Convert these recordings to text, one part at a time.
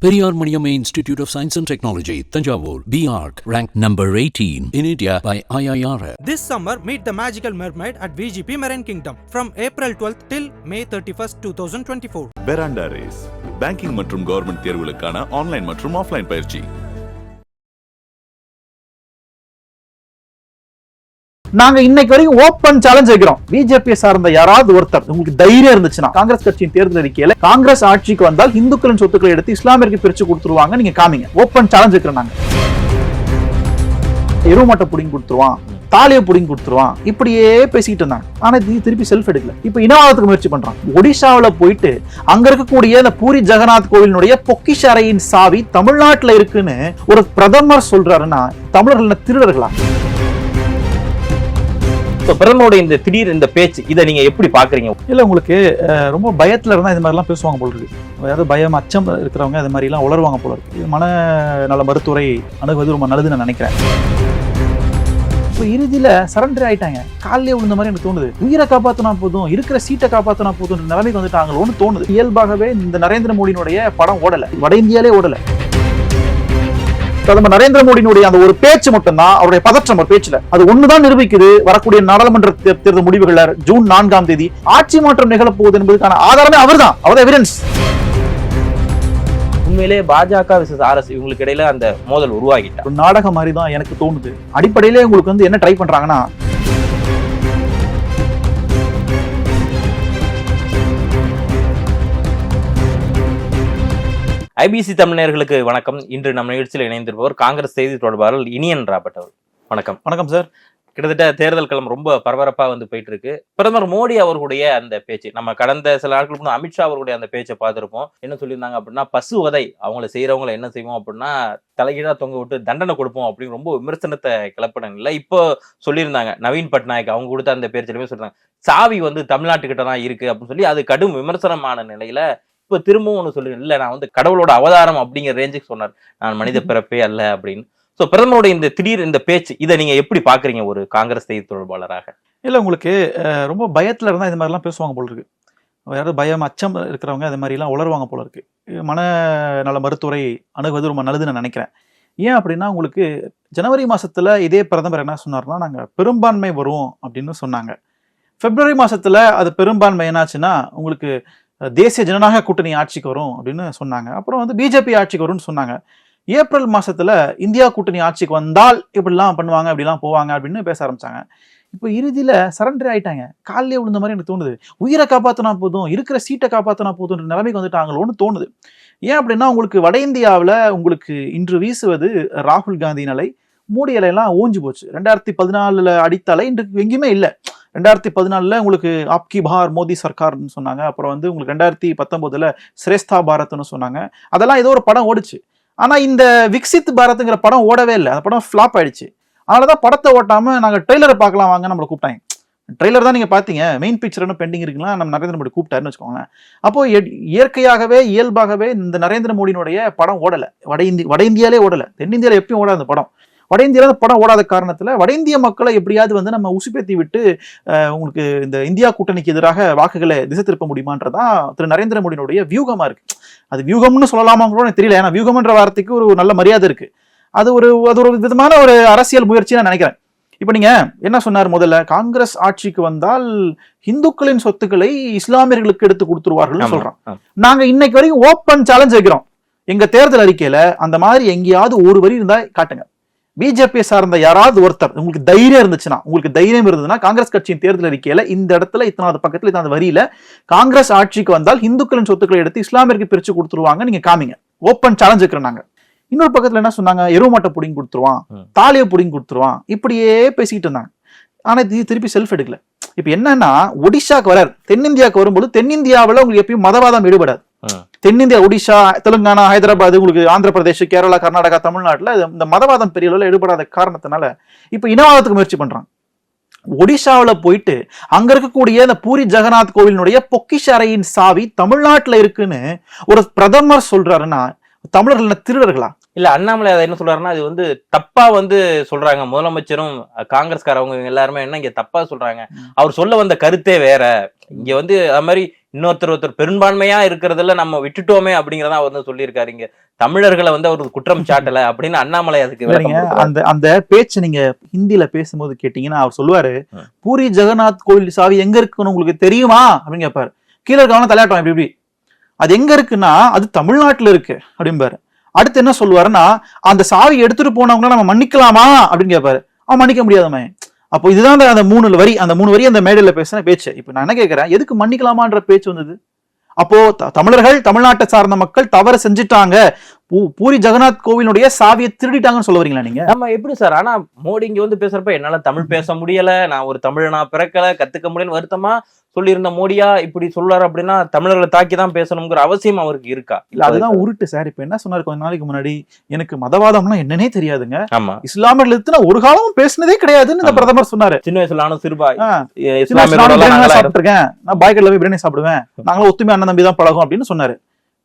Periyar Maniamma Institute of Science and Technology, Thanjavur, BArc, ranked number 18 in India by IIRF. This summer, meet the magical mermaid at VGP Marine Kingdom from April 12th till May 31st, 2024. Veranda Race, banking மற்றும் government தேர்வுகளுக்கான online மற்றும் offline பயிற்சி. நாங்க இன்னைக்கு வரைக்கும் open challenge வைக்கிறோம். BJP சார்ந்த யாராவது ஒருத்தர் உங்களுக்கு தைரியம் இருந்துச்சுன்னா காங்கிரஸ் கட்சியின் தேர்தல் அறிக்கையில காங்கிரஸ் ஆட்சிக்கு வந்தால் இந்துக்களின் சொத்துக்களை எடுத்து இஸ்லாமியருக்கு பிரிச்சு கொடுத்துருவாங்க, நீங்க காமிங்க. ஓப்பன் சேலஞ்ச் வைக்கிறோம். நாங்க எருமாட்டை புடிங்கி கொடுத்துருவான், தாலியை புடிங்கி கொடுத்துருவான், இப்படியே பேசிட்டு இருந்தாங்க. ஆனா இது திருப்பி செல்ஃப் எடுக்கல. இப்ப இனவாதத்துக்கு முயற்சி பண்றான். ஒடிஷாவில போயிட்டு அங்க இருக்கக்கூடிய இந்த பூரி ஜெகநாத் கோவிலினுடைய பொக்கிஷ அறையின் சாவி தமிழ்நாட்டுல இருக்குன்னு ஒரு பிரதமர் சொல்றாருன்னா தமிழர்கள் திருடர்களா? பிரதமரோட இந்த திடீர் இந்த பேச்சு இதை நீங்க எப்படி பாக்குறீங்க? இல்ல, உங்களுக்கு ரொம்ப பயத்துல இருந்தா இது மாதிரி எல்லாம் பேசுவாங்க போல இருக்கு. அதாவது பயம் அச்சம் இருக்கிறவங்க அது மாதிரி எல்லாம் உளருவாங்க போல இருக்கு. மனநல மருத்துவரை அணுகுவது ரொம்ப நல்லதுன்னு நான் நினைக்கிறேன். இப்போ இறுதியில சரண்டர் ஆயிட்டாங்க. காலையே விழுந்த மாதிரி எனக்கு தோணுது. உயிரை காப்பாத்தினா போதும், இருக்கிற சீட்டை காப்பாத்தினா போதும் நிலைமைக்கு வந்துட்டாங்களோன்னு தோணுது. இயல்பாகவே இந்த நரேந்திர மோடியினுடைய படம் ஓடல, வட இந்தியாலே ஓடல. பிரதமர் நரேந்திர மோடியினுடைய அந்த ஒரு பேச்சு மட்டும்தான், அவருடைய பதற்றம் ஒரு பேச்சுல அது ஒண்ணுதான் நிரூபிக்குது. வரக்கூடிய நாடாளுமன்ற தேர்தல் முடிவுகள் ஜூன் 4ஆம் தேதி ஆட்சி மாற்றம் நிகழப்போகுது என்பதற்கான ஆதாரமே அவர்தான், அவர் எவிடன்ஸ். உண்மையிலே பாஜக விசஸ் ஆர்எஸ் இவங்களுக்கு இடையில அந்த மோதல் உருவாகிட்டா ஒரு நாடகம் மாதிரி தான் எனக்கு தோணுது. அடிப்படையிலே உங்களுக்கு என்ன ட்ரை பண்றாங்கன்னா, ஐபிசி தமிழர்களுக்கு வணக்கம். இன்று நம்ம நிகழ்ச்சியில் இணைந்திருப்பவர் காங்கிரஸ் செய்தி தொடர்பாளர் இனியன் ராபர்ட் அவர். வணக்கம். வணக்கம் சார். கிட்டத்தட்ட தேர்தல் களம் ரொம்ப பரபரப்பா போயிட்டு இருக்கு. பிரதமர் மோடி அவர்களுடைய அந்த பேச்சு, நம்ம கடந்த சில நாட்களுக்கு முன்னாடி அமித்ஷா அவர்களுடைய அந்த பேச்சை பார்த்திருப்போம். என்ன சொல்லியிருந்தாங்க அப்படின்னா, பசுவதை அவங்களை செய்யறவங்களை என்ன செய்வோம் அப்படின்னா தலைகீழா தொங்க விட்டு தண்டனை கொடுப்போம் அப்படின்னு ரொம்ப விமர்சனத்தை கிளப்பினாங்க. இல்ல இப்போ சொல்லியிருந்தாங்க நவீன் பட்நாயக் அவங்க கொடுத்த அந்த பேச்சுலமே சொல்றாங்க சாவி தமிழ்நாட்டுக்கிட்ட தான் இருக்கு அப்படின்னு சொல்லி அது கடும் விமர்சனமான நிலையில இப்ப திரும்பவும் ஒண்ணு சொல்லுங்க, இல்ல நான் கடவுளோட அவதாரம் அப்படிங்கிற ரேஞ்சுக்கு சொன்னார், நான் மனித பிறப்பே அல்ல அப்படின்னு. சோ பிரதமரோட இந்த திடீர் இந்த பேச்சு இதை நீங்க எப்படி பாக்குறீங்க ஒரு காங்கிரஸ் செய்தி தொடர்பாளராக? இல்ல, உங்களுக்கு ரொம்ப பயத்துல இருந்தா இது மாதிரி எல்லாம் பேசுவாங்க போல இருக்கு. யாராவது பயம் அச்சம் இருக்கிறவங்க அது மாதிரி எல்லாம் உளருவாங்க போல இருக்கு. மனநல மருத்துவரை அணுகுவது ரொம்ப நல்லதுன்னு நான் நினைக்கிறேன். ஏன் அப்படின்னா, உங்களுக்கு ஜனவரி மாசத்துல இதே பிரதமர் என்ன சொன்னார்னா, நாங்க பெரும்பான்மை வரும் அப்படின்னு சொன்னாங்க. பிப்ரவரி மாசத்துல அது பெரும்பான்மை என்னாச்சுன்னா உங்களுக்கு தேசிய ஜனநாயக கூட்டணி ஆட்சிக்கு வரும் அப்படின்னு சொன்னாங்க. அப்புறம் பிஜேபி ஆட்சிக்கு வரும்னு சொன்னாங்க. ஏப்ரல் மாசத்துல இந்தியா கூட்டணி ஆட்சிக்கு வந்தால் இப்படிலாம் பண்ணுவாங்க, அப்படிலாம் போவாங்க அப்படின்னு பேச ஆரம்பிச்சாங்க. இப்போ இறுதியில சரண்டர் ஆயிட்டாங்க. காலையே விழுந்த மாதிரி எனக்கு தோணுது. உயிரை காப்பாத்தினா போதும், இருக்கிற சீட்டை காப்பாத்தினா போதும் நிலைமைக்கு வந்துட்டாங்களோன்னு தோணுது. ஏன் அப்படின்னா, உங்களுக்கு வட இந்தியாவில் உங்களுக்கு இன்று வீசுவது ராகுல் காந்தி அலை, மோடி அலையெல்லாம் ஓஞ்சு போச்சு. 2014 அடித்த அலை இன்றைக்கு எங்கேயுமே இல்லை. 2014 உங்களுக்கு ஆப்கி பார் மோடி சர்க்கார்னு சொன்னாங்க. அப்புறம் உங்களுக்கு 2019 சிரேஷ்டா பாரத்னு சொன்னாங்க. அதெல்லாம் ஏதோ ஒரு படம் ஓடிச்சு. ஆனா இந்த விக்சித் பாரத்ங்கிற படம் ஓடவே இல்லை. அந்த படம் ஃபிளாப் ஆயிடுச்சு. அதனாலதான் படத்தை ஓட்டாம நாங்க ட்ரெய்லரை பார்க்கலாம் வாங்க நம்மளை கூப்பிட்டாங்க. ட்ரெய்லர் தான் நீங்க பாத்தீங்க, மெயின் பிக்சர்னு பெண்டிங் இருக்குங்களா, நம்ம நரேந்திர மோடி கூப்பிட்டாருன்னு வச்சுக்கோங்களேன். அப்போ இயற்கையாகவே இயல்பாகவே இந்த நரேந்திர மோடியினுடைய படம் ஓடலை, வட இந்தியாலே ஓடலை. தென்னிந்தியால எப்பயும் ஓடாது அந்த படம். வட இந்தியால படம் ஓடாத காரணத்துல வட இந்திய மக்களை எப்படியாவது நம்ம உசுப்பேத்தி விட்டு உங்களுக்கு இந்த இந்தியா கூட்டணிக்கு எதிராக வாக்குகளை திசை திருப்ப முடியுமான்றதான் திரு நரேந்திர மோடியினுடைய வியூகமா இருக்கு. அது வியூகம்னு சொல்லலாமா கூட எனக்கு தெரியல. ஏன்னா வியூகம்ன்ற வார்த்தைக்கு ஒரு நல்ல மரியாதை இருக்கு. அது ஒரு விதமான ஒரு அரசியல் முயற்சி நான் நினைக்கிறேன். இப்ப நீங்க என்ன சொன்னார், முதல்ல காங்கிரஸ் ஆட்சிக்கு வந்தால் இந்துக்களின் சொத்துக்களை இஸ்லாமியர்களுக்கு எடுத்து கொடுத்துருவார்கள் சொல்றான். நாங்க இன்னைக்கு வரைக்கும் ஓப்பன் சேலஞ்ச் வைக்கிறோம். எங்க தேர்தல் அறிக்கையில அந்த மாதிரி எங்கேயாவது ஒரு வரி இருந்தா காட்டுங்க. பிஜேபி சார்ந்த யாராவது ஒருத்தர் உங்களுக்கு தைரியம் இருந்துச்சுன்னா, உங்களுக்கு தைரியம் இருந்ததுன்னா காங்கிரஸ் கட்சியின் தேர்தல் அறிக்கையில இந்த இடத்துல இத்தனாவது பக்கத்துல இந்த வரியில காங்கிரஸ் ஆட்சிக்கு வந்தால் இந்துக்களின் சொத்துக்களை எடுத்து இஸ்லாமியருக்கு பிரிச்சு கொடுத்துருவாங்க, நீங்க காமிங்க. ஓப்பன் சேலஞ்ச் இருக்கிறோம் நாங்க. இன்னொரு பக்கத்துல என்ன சொன்னாங்க, எருமாட்டை புடிங்கி கொடுத்துருவான், தாலியை புடிங்கி கொடுத்துருவான், இப்படியே பேசிக்கிட்டு இருந்தாங்க. ஆனா இது திருப்பி செல்ஃப் எடுக்கல. இப்ப என்னன்னா, ஒடிஷாக்கு வராரு, தென்னிந்தியாவுக்கு வரும்போது தென்னிந்தியாவில் உங்களுக்கு எப்பயும் மதவாதம் ஈடுபடாது. தென்னிந்தியா, ஒடிஷா, தெலுங்கானா, ஹைதராபாத், உங்களுக்கு ஆந்திர பிரதேஷ், கேரளா, கர்நாடகா, தமிழ்நாட்டுல இந்த மதவாதம் பெரிய அளவில் ஈடுபடாத காரணத்தினால இப்ப இனவாதத்துக்கு முயற்சி பண்றாங்க. ஒடிஷாவில போயிட்டு அங்க இருக்கக்கூடிய இந்த பூரி ஜெகநாத் கோவிலினுடைய பொக்கிஷ அறையின் சாவி தமிழ்நாட்டுல இருக்குன்னு ஒரு பிரதமர் சொல்றாருன்னா தமிழர்கள் திருடர்களா? இல்ல அண்ணாமலை அதை என்ன சொல்றாருன்னா இது வந்து தப்பா வந்து சொல்றாங்க, முதலமைச்சரும் காங்கிரஸ்காரவங்க இவங்க எல்லாருமே என்ன இங்க தப்பா சொல்றாங்க, அவர் சொல்ல வந்த கருத்தே வேற, இங்க வந்து அது மாதிரி ஒருத்தர் பெரும்பான்மையா இருக்கிறதுல நம்ம விட்டுட்டோமே அப்படிங்கறத அவர் வந்து சொல்லியிருக்காரு. இங்க தமிழர்களை வந்து அவர் குற்றம் சாட்டல அப்படின்னு அண்ணாமலை அதுக்கு அந்த அந்த பேச்சு நீங்க ஹிந்தியில பேசும்போது கேட்டீங்கன்னா அவர் சொல்லுவாரு, பூரி ஜெகநாத் கோவில் சாவி எங்க இருக்குன்னு உங்களுக்கு தெரியுமா அப்படின்னு கேட்பாரு. கீழே இருக்கவங்க தலையாட்டம் இப்படி அது எங்க இருக்குன்னா அது தமிழ்நாட்டுல இருக்கு அப்படிம்பாரு. அடுத்து என்ன சொல்லுவாருன்னா அந்த சாவி எடுத்துட்டு போனவங்க நம்ம மன்னிக்கலாமா அப்படின்னு கேட்பாரு. அவன் மன்னிக்க முடியாதமே. அப்போ இதுதான் அந்த 3 வரி அந்த மேடையில பேசின பேச்சு. இப்ப நான் என்ன கேட்கிறேன், எதுக்கு மன்னிக்கலாமான்ற பேச்சு வந்தது? அப்போ தமிழர்கள், தமிழ்நாட்டை சார்ந்த மக்கள் தவறு செஞ்சுட்டாங்க, பூரி ஜெகநாத் கோவிலுடைய சாவியை திருடிட்டாங்கன்னு சொல்ல வரீங்களா நீங்க? நம்ம எப்படி சார்? ஆனா மோடி இங்க வந்து பேசுறப்ப என்னால தமிழ் பேச முடியல, நான் ஒரு தமிழனா பிறக்கல, கத்துக்க முடியல வருத்தமா சொல்லியிருந்த மோடியா இப்படி சொல்றாரு அப்படின்னா தமிழர்களை தாக்கிதான் பேசணுங்கிற அவசியம் அவருக்கு இருக்கா? இல்ல அதுதான் உருட்டு சார். இப்ப என்ன சொன்னாரு கொஞ்ச நாளைக்கு முன்னாடி, எனக்கு மதவாதம்னா என்னன்னே தெரியாதுங்க, ஆமா இஸ்லாமியர்கள் ஒரு காலமும் பேசினதே கிடையாதுன்னு இந்த பிரதமர் சொன்னாரு. சின்ன வயசுல நானும் சிறுபாய் சாப்பிட்டுருக்கேன், நான் பாய்கட்ல போய் பிரியாணி சாப்பிடுவேன், நாங்களும் ஒத்துமை அண்ணன் தம்பி தான் பழகும் அப்படின்னு சொன்னாரு.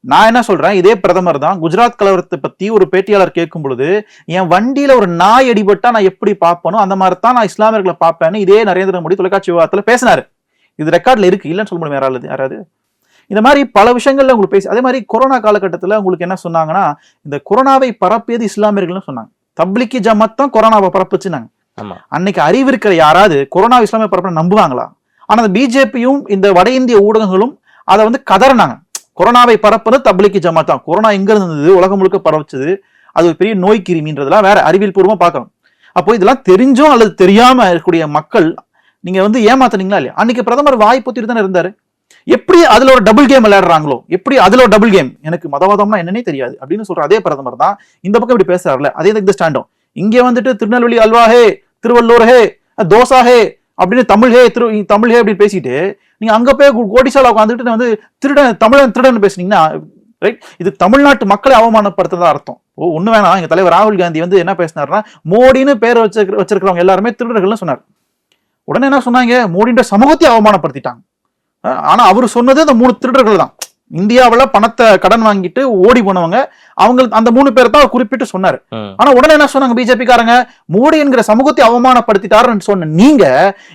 நான் என்ன சொல்றேன், இதே பிரதமர் தான் குஜராத் கலவரத்தை பத்தி ஒரு பேட்டியாளர் கேட்கும் பொழுது, என் வண்டியில ஒரு நாய் அடிபட்டா நான் எப்படி பார்ப்பனோ அந்த மாதிரி தான் நான் இஸ்லாமியர்களை பார்ப்பேன்னு இதே நரேந்திர மோடி தொலைக்காட்சி விவாதத்துல பேசினாரு. இது ரெக்கார்ட்ல இருக்கு, இல்லைன்னு சொல்ல முடியும் யாராவது. இந்த மாதிரி பல விஷயங்கள்ல உங்களுக்கு பேசி, அதே மாதிரி கொரோனா காலகட்டத்துல உங்களுக்கு என்ன சொன்னாங்கன்னா, இந்த கொரோனாவை பரப்பியது இஸ்லாமியர்கள்னு சொன்னாங்க. தப்லிகி ஜமாத் தான் கொரோனாவை பரப்புச்சுனாங்க. அன்னைக்கு அறிவு இருக்கிற யாராவது கொரோனா இஸ்லாமிய பரப்ப நம்புவாங்களா? ஆனா பிஜேபியும் இந்த வட இந்திய ஊடகங்களும் அதை வந்து கதறினாங்க. கொரோனாவை பரப்புறது தப்லிகி ஜமாத் தான், கொரோனா எங்க இருந்தது உலகம் முழுக்க பரவச்சது, அது ஒரு பெரிய நோய் கிருமின்றதெல்லாம் வேற அறிவியல் பூர்வமா பார்க்கணும். அப்போ இதெல்லாம் தெரிஞ்சும் அல்லது தெரியாம இருக்கக்கூடிய மக்கள் நீங்க வந்து ஏமாத்துனீங்களா இல்லையா? அன்னைக்கு பிரதமர் வாய் பொத்திட்டு தானே இருந்தாரு. எப்படி அதுல ஒரு டபுள் கேம் விளையாடுறாங்களோ, எப்படி அதுல ஒரு டபுள் கேம், எனக்கு மதவாதம்னா என்னன்னே தெரியாது அப்படின்னு சொல்ற அதே பிரதமர் தான் இந்த பக்கம் இப்படி பேசுறாருல, அதே இந்த ஸ்டாண்டும் இங்க வந்துட்டு திருநெல்வேலி அல்வா ஹே, திருவள்ளூர் ஹே, தோசா ஹே அப்படின்னு தமிழ் ஹே அப்படின்னு பேசிட்டு நீங்க அங்க போய் கோடிசால உட்காந்துட்டு வந்து திருடன் பேசுனீங்கன்னா ரைட், இது தமிழ்நாட்டு மக்களை அவமானப்படுத்துறதா அர்த்தம். ஒண்ணு வேணாம், எங்க தலைவர் ராகுல் காந்தி வந்து என்ன பேசினாருன்னா, மோடின்னு பேர் வச்சிருக்கிறவங்க எல்லாருமே திருடர்கள்னு சொன்னார். உடனே என்ன சொன்னாங்க, மோடின்ற சமூகத்தை அவமானப்படுத்திட்டாங்க. ஆனா அவர் சொன்னது அந்த 3 திருடர்கள் தான். இந்தியாவில பணத்தை கடன் வாங்கிட்டு ஓடி போனவங்க, அவங்க அந்த 3 பேர் தான் குறிப்பிட்டு சொன்னாரு. ஆனா உடனே என்ன சொன்னாங்க பிஜேபி காரங்க, மோடி என்கிற சமூகத்தை அவமானப்படுத்திட்டாருன்னு சொன்ன நீங்க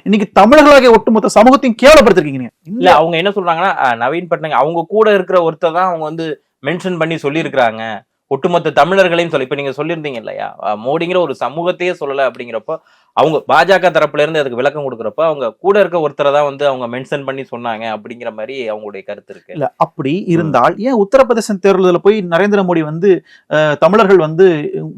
இன்னைக்கு தமிழர்களாக ஒட்டுமொத்த சமூகத்தையும் கேவலப்படுத்திருக்கீங்க. இல்ல அவங்க என்ன சொல்றாங்கன்னா, நவீன் பட்நாயக் அவங்க கூட இருக்கிற ஒருத்தர் தான் அவங்க வந்து மென்ஷன் பண்ணி சொல்லி இருக்கிறாங்க, ஒட்டுமொத்த தமிழர்களையும் சொல்லி. இப்ப நீங்க சொல்லியிருந்தீங்க இல்லையா, மோடிங்கிற ஒரு சமூகத்தையே சொல்லல அப்படிங்கிறப்போ அவங்க பாஜக தரப்புல இருந்து அதுக்கு விளக்கம் கொடுக்குறப்ப அவங்க கூட இருக்க ஒருத்தரை தான் வந்து அவங்க மென்ஷன் பண்ணி சொன்னாங்க அப்படிங்கிற மாதிரி அவங்களுடைய கருத்து இருக்கு. இல்ல அப்படி இருந்தால் ஏன் உத்தரப்பிரதேச தேர்தலில் போய் நரேந்திர மோடி வந்து தமிழர்கள் வந்து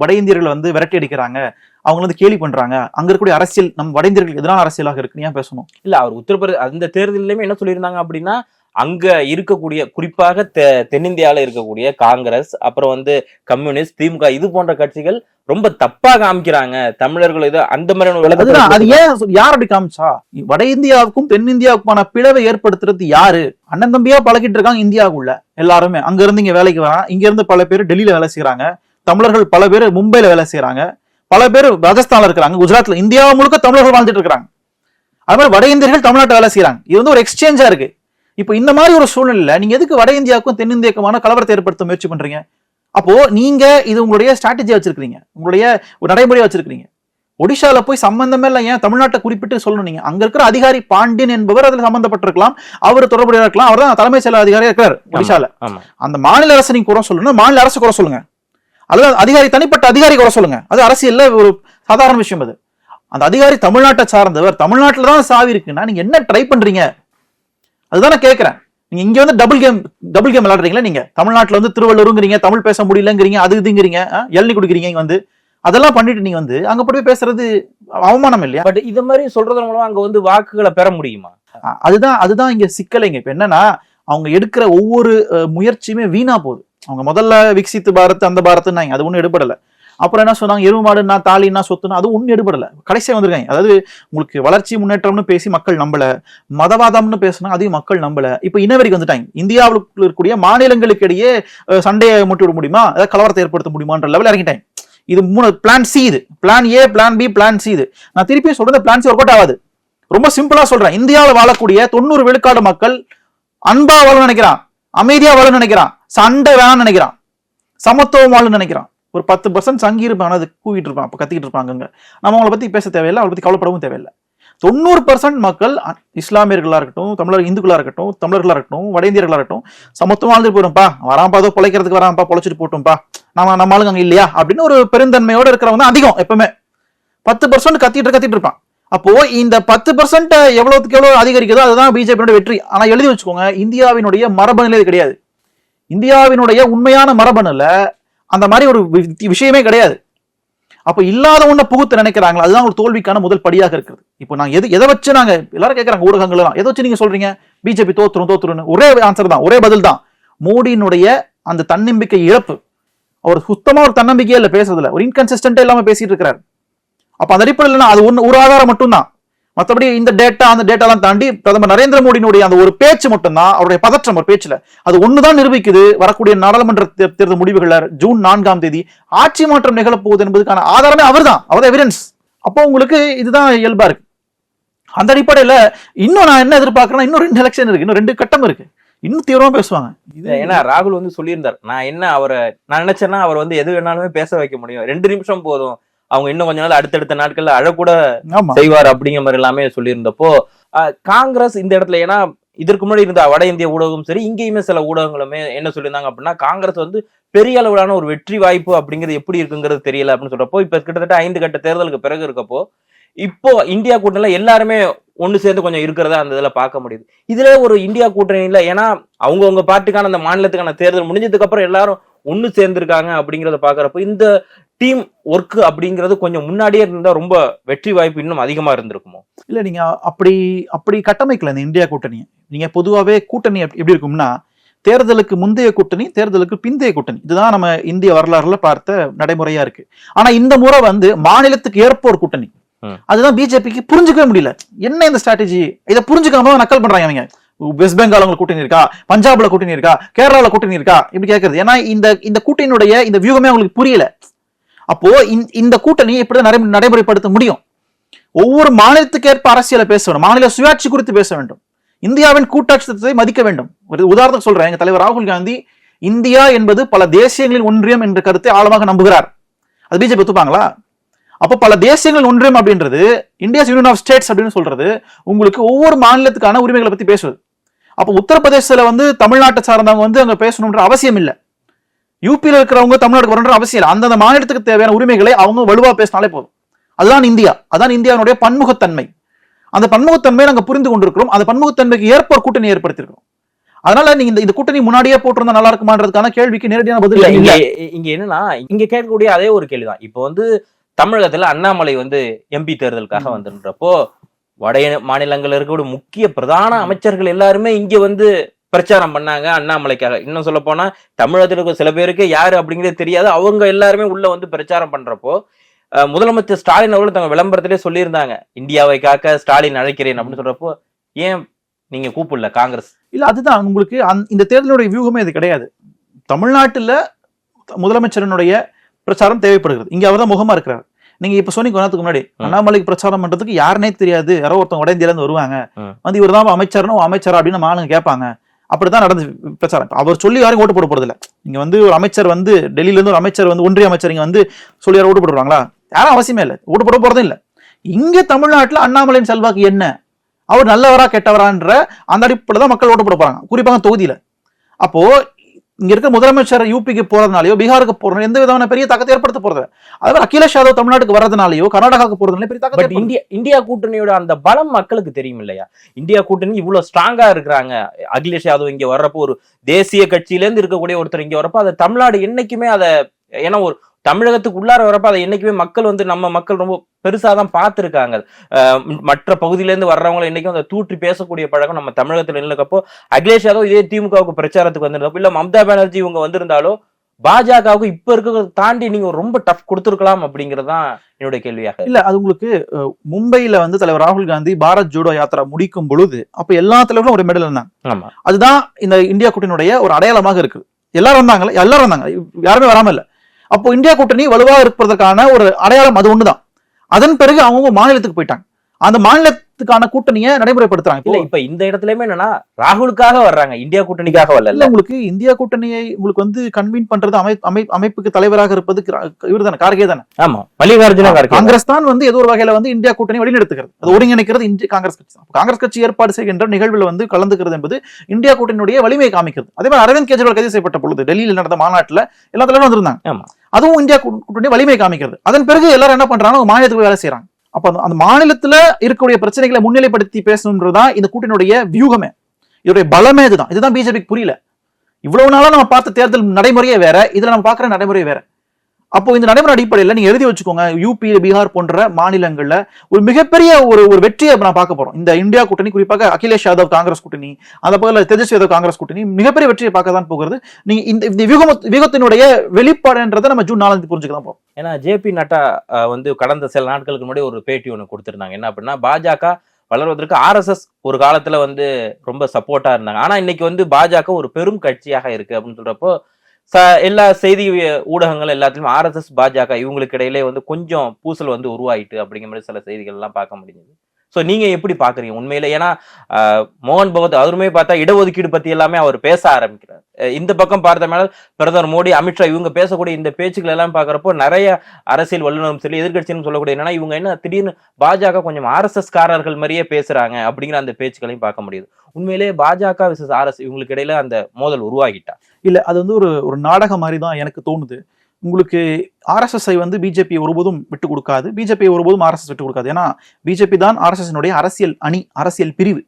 வட இந்தியர்கள் வந்து விரட்டி அடிக்கிறாங்க, அவங்க வந்து கேலி பண்றாங்க, அங்க இருக்கக்கூடிய அரசியல் நம்ம வட இந்தியர்களுக்கு எதிரான அரசியலாக இருக்குன்னு ஏன் பேசணும்? இல்ல அவர் உத்தரப்பிரதேச அந்த தேர்தலையுமே என்ன சொல்லியிருந்தாங்க அப்படின்னா, அங்க இருக்கக்கூடிய குறிப்பாக தென்னிந்தியாவில இருக்கக்கூடிய காங்கிரஸ், அப்புறம் வந்து கம்யூனிஸ்ட், திமுக இது போன்ற கட்சிகள் ரொம்ப தப்பா காமிக்கிறாங்க தமிழர்கள். இது அந்த மாதிரி அது ஏன் யார் அப்படி காமிச்சா? வட இந்தியாவுக்கும் தென்னிந்தியாவுக்குமான பிளவை ஏற்படுத்துறது யாரு? அண்ணன் தம்பியா பழகிட்டு இருக்காங்க இந்தியாவுக்குள்ள எல்லாருமே. அங்க இருந்து இங்க வேலைக்கு வரான், இங்க இருந்து பல பேர் டெல்லியில வேலை செய்யறாங்க, தமிழர்கள் பல பேர் மும்பைல வேலை செய்யறாங்க, பல பேர் ராஜஸ்தான்ல இருக்கிறாங்க, குஜராத்ல, இந்தியா முழுக்க தமிழர்கள் வாழ்ந்துட்டு இருக்காங்க. அது மாதிரி வட இந்தியர்கள் தமிழ்நாட்டு வேலை செய்யறாங்க. இது வந்து ஒரு எக்ஸ்சேஞ்சா இருக்கு. இப்ப இந்த மாதிரி ஒரு சூழ்நிலையில நீங்க எதுக்கு வட இந்தியாவுக்கும் தென்னிந்தியாவுக்குமான கலவரத்தை ஏற்படுத்த முயற்சி பண்றீங்க? அப்போ நீங்க இது உங்களுடைய ஸ்ட்ராட்டஜியா வச்சிருக்கீங்க, உங்களுடைய ஒரு நடைமுறையா வச்சிருக்கீங்க. ஒடிஷால போய் சம்பந்தமே இல்ல, ஏன் தமிழ்நாட்டை குறிப்பிட்டு சொல்லணும்? நீங்க அங்க இருக்கிற அதிகாரி பாண்டியன் என்பவர் அதுல சம்பந்தப்பட்டிருக்கலாம், அவர் தொடர்புடைய இருக்கலாம், அவர் தான் தலைமைச் செயலர் அதிகாரியா இருக்கிறார் ஒடிஷால. அந்த மாநில அரசு நீங்க குறை சொல்லணும், மாநில அரசு குறை சொல்லுங்க, அல்லது அதிகாரி தனிப்பட்ட அதிகாரி குறை சொல்லுங்க, அது அரசியல்ல ஒரு சாதாரண விஷயம். அது அந்த அதிகாரி தமிழ்நாட்டை சார்ந்தவர், தமிழ்நாட்டுல தான் சாவி இருக்குன்னா நீங்க என்ன ட்ரை பண்றீங்க? அதுதான் நான் கேட்கிறேன். நீங்க இங்க வந்து டபுள் கேம் விளையாடுறீங்களா? நீங்க தமிழ்நாட்டுல வந்து திருவள்ளூருங்கிறீங்க, தமிழ் பேச முடியலங்கிறீங்க, அது இதுங்கிறீங்க, இளநீ குடிக்கிறீங்க, இங்க வந்து அதெல்லாம் பண்ணிட்டு நீங்க வந்து அங்க போய் பேசுறது அவமானம் இல்லையா? பட் இது மாதிரி சொல்றது மூலமா அங்க வந்து வாக்குகளை பெற முடியுமா? அதுதான் இங்க சிக்கலைங்க. இப்ப என்னன்னா அவங்க எடுக்கிற ஒவ்வொரு முயற்சியுமே வீணா போகுது. அவங்க முதல்ல விக்சித் பாரத் அந்த பாரத்னாங்க, அது ஒன்றும் எடுபடல. அப்புறம் என்ன சொன்னாங்க, எருமாடுனா தாலினா சொத்துனா, அது ஒன்றும் எடுபடல. கடைசியா வந்திருக்காங்க. அதாவது உங்களுக்கு வளர்ச்சி முன்னேற்றம்னு பேசி மக்கள் நம்பல, மதவாதம்னு பேசினா அதையும் மக்கள் நம்பல. இப்ப இனவெறிக்கு வந்துட்டாங்க. இந்தியாவுக்கு இருக்கக்கூடிய மாநிலங்களுக்கு இடையே சண்டையை முட்டி விட முடியுமா, அதாவது கலவரத்தை ஏற்படுத்த முடியுமான்ற லெவல் இறங்கிட்டாங்க. இது 3 பிளான் சி, இது plan A, plan B, plan C. இது நான் திருப்பியும் சொல்றேன், பிளான் சி ஒர்க் அவுட் ஆகாது. ரொம்ப சிம்பிளா சொல்றேன், இந்தியாவில் வாழக்கூடிய 90 விழுக்காடு மக்கள் அன்பா வாழ நினைக்கிறான், அமைதியா வாழ நினைக்கிறான், சண்டை வேணாம்னு நினைக்கிறான், சமத்துவம் வாழ நினைக்கிறான். ஒரு 10% சங்கி இருப்பாங்க, அது கூவிட்டு இருப்பான், அப்போ கத்திக்கிட்டு இருப்பாங்க. நம்ம அவங்கள பத்தி பேச தேவையில்லை, அவளை பத்தி கவலைப்படவும் தேவையில்லை. 90% மக்கள் இஸ்லாமியர்களா இருக்கட்டும், தமிழர் இந்துக்களா இருக்கட்டும், தமிழர்களா இருக்கட்டும், வட இந்தியர்களா இருக்கட்டும், சமத்துவம் வாழ்ந்துட்டு போயிடும்பா, வராம்பா ஏதோ பிழைக்கிறதுக்கு வராம்பா, பொழைச்சிட்டு போட்டோம்ப்பா, நம்ம ஆளுங்க அங்க இல்லையா அப்படின்னு ஒரு பெருந்தன்மையோட இருக்கிறவங்க தான் அதிகம். எப்பவுமே 10% கத்திட்டு இருப்பான். அப்போ இந்த 10% எவ்வளவுக்கு எவ்வளவு அதிகரிக்குதோ அதுதான் பிஜேபியோட வெற்றி. ஆனா எழுதி வச்சுக்கோங்க, இந்தியாவினுடைய மரபணுல இது கிடையாது. இந்தியாவினுடைய உண்மையான மரபணுல அந்த மாதிரி ஒரு விஷயமே கிடையாது. அப்ப இல்லாத ஒண்ண புகுத்து நினைக்கிறாங்களா, அதுதான் ஒரு தோல்விக்கான முதல் படியாக இருக்குது. இப்போ நான் எதை வச்சு நாங்க எல்லாரும் கேட்கறாங்க, ஊடகங்கள் எல்லாம் எதை வச்சு நீங்க சொல்றீங்க பிஜேபி தோத்துரும்? ஒரே ஆன்சர் தான், ஒரே பதில் தான். மோடியினுடைய அந்த தன்னம்பிக்கை இழப்பு. அவர் சுத்தமா ஒரு தன்னம்பிக்கையே இல்ல பேசுறதுல, ஒரு இன்கன்சிஸ்டன்டா இல்லாம பேசிட்டு இருக்கிறார். அப்ப அந்த அடிப்படையில் அது ஒரு ஆதாரம் மட்டும்தான். மற்றபடி இந்த டேட்டா அந்த டேட்டாலாம் தாண்டி பிரதமர் நரேந்திர மோடியினுடைய அந்த ஒரு பேச்சு மட்டும்தான், அவருடைய பதற்றம் ஒரு பேச்சுல அது ஒண்ணுதான் நிரூபிக்குது. வரக்கூடிய நாடாளுமன்ற தேர்தல் முடிவுகள் ஜூன் 4ஆம் தேதி ஆட்சி மாற்றம் நிகழப்போகுது என்பதுக்கான ஆதாரமே அவர்தான் எவிடன்ஸ். அப்போ உங்களுக்கு இதுதான் இயல்பா இருக்கு. அந்த அடிப்படையில இன்னும் நான் என்ன எதிர்பார்க்கிறேன்னா, இன்னும் 2 எலெக்ஷன் இருக்கு, இன்னும் 2 கட்டம் இருக்கு, இன்னும் தீவிரமா பேசுவாங்க. ஏன்னா ராகுல் வந்து சொல்லியிருந்தார், நான் நினைச்சேன்னா அவர் வந்து எது வேணாலுமே பேச வைக்க முடியும், 2 நிமிஷம் போதும், அவங்க இன்னும் கொஞ்ச நாள் அடுத்தடுத்த நாட்கள்ல அழக்கூட செய்வார் அப்படிங்கிற மாதிரி எல்லாமே சொல்லியிருந்தப்போ காங்கிரஸ் இந்த இடத்துல, ஏன்னா இதற்கு முன்னாடி இருந்த வட இந்திய ஊடகம் சரி, இங்கேயுமே சில ஊடகங்களுமே என்ன சொல்லியிருந்தாங்க அப்படின்னா, காங்கிரஸ் வந்து பெரிய அளவிலான ஒரு வெற்றி வாய்ப்பு அப்படிங்கிறது எப்படி இருக்குங்கிறது தெரியல அப்படின்னு சொல்றப்போ, இப்ப கிட்டத்தட்ட 5 கட்ட தேர்தலுக்கு பிறகு இருக்கப்போ இப்போ இந்தியா கூட்டணியில எல்லாருமே ஒண்ணு சேர்ந்து கொஞ்சம் இருக்கிறதா அந்த இதுல பார்க்க முடியுது. இதுல ஒரு இந்தியா கூட்டணியில, ஏன்னா அவங்கவுங்க பார்ட்டிக்கான அந்த மாநிலத்துக்கான தேர்தல் முடிஞ்சதுக்கு அப்புறம் எல்லாரும் ஒண்ணு சேர்ந்திருக்காங்க அப்படிங்கறத பாக்குறப்போ, இந்த டீம் ஒர்க் அப்படிங்கிறது கொஞ்சம் முன்னாடியே இருந்தா ரொம்ப வெற்றி வாய்ப்பு இன்னும் அதிகமா இருந்திருக்குமோ? இல்ல, நீங்க அப்படி கட்டமைக்கல இந்த இந்தியா கூட்டணி. நீங்க பொதுவாவே கூட்டணி எப்படி இருக்கும்னா, தேர்தலுக்கு முந்தைய கூட்டணி, தேர்தலுக்கு பிந்தைய கூட்டணி, இதுதான் நம்ம இந்திய வரலாறுல பார்த்த நடைமுறையா இருக்கு. ஆனா இந்த முறை வந்து மாநிலத்துக்கு ஏற்ப ஒரு கூட்டணி, அதுதான் பிஜேபிக்கு புரிஞ்சுக்கவே முடியல. என்ன இந்த ஸ்ட்ராட்டஜி, இதை புரிஞ்சுக்காம நக்கல் பண்றாங்க அவங்க. வெஸ்ட் பெங்கால் உங்களுக்கு கூட்டணி இருக்கா, பஞ்சாப்ல கூட்டணி இருக்கா, கேரளால கூட்டணி இருக்கா இப்படி கேட்கறது. ஏன்னா இந்த கூட்டணியுடைய இந்த வியூகமே அவங்களுக்கு புரியல. அப்போ இந்த கூட்டணி எப்படிதான் நடைமுறைப்படுத்த முடியும்? ஒவ்வொரு மாநிலத்துக்கு ஏற்ப அரசியலை பேச வேண்டும், மாநில சுயாட்சி குறித்து பேச வேண்டும், இந்தியாவின் கூட்டாட்சி மதிக்க வேண்டும். ஒரு உதாரணம் சொல்றேன், எங்க தலைவர் ராகுல் காந்தி இந்தியா என்பது பல தேசியங்களின் ஒன்றியம் என்ற கருத்தை ஆழமாக நம்புகிறார். அது பிஜேபி ஒத்துப்பாங்களா? அப்போ பல தேசியங்களின் ஒன்றியம் அப்படின்றது, இந்தியாஸ் யூனியன் ஆஃப் ஸ்டேட்ஸ் அப்படின்னு சொல்றது உங்களுக்கு ஒவ்வொரு மாநிலத்துக்கான உரிமைகளை பத்தி பேசுவது. அப்போ உத்தரப்பிரதேசத்துல வந்து தமிழ்நாட்டை சார்ந்தவங்க வந்து அங்க பேசணும்ன்ற அவசியம் இல்லை, யூபியில இருக்கிறவங்க தமிழ்நாட்டுக்கு வரணுன்ற அவசியம் இல்லை. அந்தந்த மாநிலத்துக்கு தேவையான உரிமைகளை அவங்க வலுவா பேசினாலே போதும். அதுதான் இந்தியா, அதான் இந்தியாவுடைய பன்முகத்தன்மை. அந்த பன்முகத்தன்மையை நாங்க புரிந்து கொண்டிருக்கிறோம். அந்த பன்முகத்தன்மைக்கு ஏற்ப ஒரு கூட்டணி ஏற்படுத்திருக்கிறோம். அதனால நீங்க இந்த கூட்டணி முன்னாடியே போட்டிருந்தா நல்லா இருக்குமான்றதுக்கான கேள்விக்கு நேரடியான பதில் இல்ல. இங்க என்னன்னா, இங்க கேட்கக்கூடிய அதே ஒரு கேள்விதான். இப்போ வந்து தமிழகத்துல அண்ணாமலை வந்து எம்பி தேர்தலுக்காக வந்துன்றப்போ, வட மாநிலங்கள் இருக்கக்கூடிய முக்கிய பிரதான அமைச்சர்கள் எல்லாருமே இங்க வந்து பிரச்சாரம் பண்ணாங்க அண்ணாமலைக்காக. இன்னும் சொல்ல போனா தமிழகத்தில் இருக்க சில பேருக்கு யாரு அப்படிங்கிறதே தெரியாது, அவங்க எல்லாருமே உள்ள வந்து பிரச்சாரம் பண்றப்போ, முதலமைச்சர் ஸ்டாலின் அவர்கள் தங்க விளம்பரத்திலே சொல்லியிருந்தாங்க, இந்தியாவை காக்க ஸ்டாலின் அழைக்கிறேன் அப்படின்னு சொல்றப்போ, ஏன் நீங்க கூப்பிடல காங்கிரஸ்? இல்ல, அதுதான் உங்களுக்கு இந்த தேர்தலுடைய வியூகமே இது கிடையாது. தமிழ்நாட்டுல முதலமைச்சரனுடைய பிரச்சாரம் தேவைப்படுகிறது, இங்க அவர் தான் முகமா இருக்கிறார். நீங்க இப்ப சொன்னீங்க கொஞ்சத்துக்கு முன்னாடி, அண்ணாமலைக்கு பிரச்சாரம் பண்றதுக்கு யாருனே தெரியாது, யாரோ ஒருத்தவங்க வட இந்தியால இருந்து வருவாங்க, வந்து இவர் தான் அமைச்சரா அப்படின்னு நம்ம ஆளுங்க கேட்பாங்க. அப்படித்தான் நடந்து பிரச்சாரம். அவர் சொல்லி யாரும் ஓட்டு போட போறது இல்ல. நீங்க வந்து ஒரு அமைச்சர் வந்து டெல்லியில இருந்து ஒரு அமைச்சர் வந்து ஒன்றிய அமைச்சர் இங்க வந்து சொல்லி யாரும் ஓட்டு போடுவாங்களா? யாரும் அவசியமே இல்லை, ஓட்டு போட போறதும் இல்லை. இங்க தமிழ்நாட்டுல அண்ணாமலையின் செல்வாக்கு என்ன, அவர் நல்லவரா கெட்டவரான்ற அந்த அடிப்படையில் தான் மக்கள் ஓட்டு போட போறாங்க, குறிப்பாக தொகுதியில. அப்போ இங்க இருக்க முதலமைச்சர் யூபிக்கு போறதுனாலயோ பீகாருக்கு போறதுனால எந்த விதமான பெரிய தாக்கத்தை ஏற்படுத்த போறது. அதாவது அகிலேஷ் யாதவ் தமிழ்நாட்டுக்கு வர்றதுனாலயோ கர்நாடகாவுக்கு போறதுனால பெரிய தாக்கத்தை. இந்தியா கூட்டணியோட அந்த பலம் மக்களுக்கு தெரியும் இல்லையா? இந்தியா கூட்டணி இவ்வளவு ஸ்ட்ராங்கா இருக்கிறாங்க. அகிலேஷ் யாதவ் இங்க வர்றப்போ, ஒரு தேசிய கட்சியில இருந்து இருக்கக்கூடிய ஒருத்தர் இங்க வரப்போ, அதை தமிழ்நாடு என்னைக்குமே அதை, ஏன்னா ஒரு தமிழகத்துக்கு உள்ளார வரப்ப அதை என்னைக்குமே மக்கள் வந்து, நம்ம மக்கள் ரொம்ப பெருசாதான் பார்த்திருக்காங்க. மற்ற பகுதியில இருந்து வர்றவங்களை என்னைக்கும் அதை தூற்றி பேசக்கூடிய பழக்கம் நம்ம தமிழகத்துல இருக்கப்போ, அகிலேஷ் யாதவ் இதே திமுகவுக்கு பிரச்சாரத்துக்கு வந்திருந்தப்போ, இல்ல மம்தா பானர்ஜி இவங்க வந்திருந்தாலோ பாஜகவுக்கு இப்ப இருக்க தாண்டி நீங்க ரொம்ப டஃப் கொடுத்துருக்கலாம் அப்படிங்கறதுதான் என்னுடைய கேள்வியாக. இல்ல, அது உங்களுக்கு மும்பையில வந்து தலைவர் ராகுல் காந்தி பாரத் ஜோடோ யாத்திரா முடிக்கும் பொழுது அப்ப எல்லா தலைவர்களும் ஒரு மெடல் இருந்தாங்க. அதுதான் இந்த இந்தியா கூட்டணியுடைய ஒரு அடையாளமாக இருக்கு. எல்லாரும் வந்தாங்க, யாருமே வராம இல்ல. அப்போ இந்தியா கூட்டணி வலுவாக இருப்பதற்கான ஒரு அடையாளம் அது ஒண்ணுதான். அதன் பிறகு அவங்க மாநிலத்துக்கு போயிட்டாங்க. அந்த மாநில மாநிலத்துக்கான கூட்டணியை நடைமுறைப்படுத்துறாங்க. இல்ல இப்ப இந்த இடத்துலயுமே என்னன்னா ராகுலுக்காக வர்றாங்க, இந்தியா கூட்டணிக்காக வரல. இல்ல உங்களுக்கு இந்தியா கூட்டணியை உங்களுக்கு வந்து கன்வீன் பண்றது அமைப்புக்கு தலைவராக இருப்பது இவர் தானே, கார்கே தானே. ஆமா, மல்லிகார்ஜுன கார்கே. காங்கிரஸ் தான் வந்து ஏதோ ஒரு வகையில வந்து இந்தியா கூட்டணி வழிநடத்துகிறது, அது ஒருங்கிணைக்கிறது இந்திய காங்கிரஸ் கட்சி. காங்கிரஸ் கட்சி ஏற்பாடு செய்கின்ற நிகழ்வில் வந்து கலந்துக்கிறது என்பது இந்தியா கூட்டணியுடைய வலிமையை காமிக்கிறது. அதே மாதிரி அரவிந்த் கெஜ்ரிவால் கைது செய்யப்பட்ட பொழுது டெல்லியில் நடந்த மாநாட்டுல எல்லா தலைவரும் வந்திருந்தாங்க. அதுவும் இந்தியா கூட்டணி வலிமை காமிக்கிறது. அதன் பிறகு எல்லாரும் என்ன பண்றாங்க, மாநிலத்துக்கு வேலை செய்யறாங்க. அப்ப அந்த மாநிலத்துல இருக்கக்கூடிய பிரச்சனைகளை முன்னிலைப்படுத்தி பேசணும்ன்றதுதான் இந்த கூட்டணியுடைய வியூகமே, இதோடைய பலமே இதுதான். இதுதான் பிஜேபிக்கு புரியல. இவ்வளவு நாளா நம்ம பார்த்த தேர்தல் நடைமுறையே வேற, இதுல நம்ம பார்க்கிற நடைமுறை வேற. அப்போ இந்த நடைமுறை அடிப்படையில் நீங்க எழுதி வச்சுக்கோங்க, யூபி பீகார் போன்ற மாநிலங்கள்ல ஒரு மிகப்பெரிய ஒரு வெற்றியை நான் பார்க்க போறோம். இந்த இந்தியா கூட்டணி, குறிப்பாக அகிலேஷ் யாதவ் காங்கிரஸ் கூட்டணி, அந்த பக்கத்துல தேஜஸ்வி யாதவ் காங்கிரஸ் கூட்டணி மிகப்பெரிய வெற்றியை பார்க்க தான் போகிறது. நீங்க இந்த வியூகத்தினுடைய வெளிப்பாடுன்றதை நம்ம ஜூன் 4 புரிஞ்சுக்கலாம் போறோம். ஏன்னா ஜேபி நட்டா வந்து கடந்த சில நாட்களுக்கு முன்னாடி ஒரு பேட்டி ஒன்று கொடுத்திருந்தாங்க. என்ன அப்படின்னா, பாஜக வளர்வதற்கு ஆர்எஸ்எஸ் ஒரு காலத்துல வந்து ரொம்ப சப்போர்ட்டா இருந்தாங்க, ஆனா இன்னைக்கு வந்து பாஜக ஒரு பெரும் கட்சியாக இருக்கு அப்படின்னு சொல்றப்போ எல்லா செய்தி ஊடகங்கள் எல்லாத்துலயும் ஆர்எஸ்எஸ் பாஜக இவங்களுக்கு இடையிலே வந்து கொஞ்சம் பூசல் வந்து உருவாயிட்டு அப்படிங்கிற மாதிரி சில செய்திகள் எல்லாம் பார்க்க முடியுது. சோ நீங்க எப்படி பாக்குறீங்க உண்மையில? ஏன்னா மோகன் பகவத் அவருமே பார்த்தா இடஒதுக்கீடு பத்தி எல்லாமே அவர் பேச ஆரம்பிக்கிறார். இந்த பக்கம் பார்த்த மேல பிரதமர் மோடி, அமித்ஷா இவங்க பேசக்கூடிய இந்த பேச்சுக்கள் எல்லாம் பாக்குறப்போ நிறைய அரசியல் வல்லுநரும் சரி எதிர்கட்சியும் சொல்லக்கூடிய என்னன்னா, இவங்க என்ன திடீர்னு பாஜக கொஞ்சம் ஆர்எஸ்எஸ் காரர்கள் மாதிரியே பேசுறாங்க அப்படிங்கிற அந்த பேச்சுக்களையும் பார்க்க முடியுது. உண்மையிலேயே பாஜக விசஸ் ஆர்எஸ் இவங்களுக்கு இடையில அந்த மோதல் உருவாகிட்டா? இல்ல, அது வந்து ஒரு நாடகம் மாதிரி தான் எனக்கு தோணுது. உங்களுக்கு ஆர்எஸ்எஸ்ஐ வந்து பிஜேபி ஒருபோதும் விட்டு கொடுக்காது, பிஜேபி ஒருபோதும் ஆர்எஸ்எஸ் விட்டு கொடுக்காது. ஏன்னா பிஜேபி தான் ஆர்எஸ்எஸ் அரசியல் அணி, அரசியல் பிரிவு.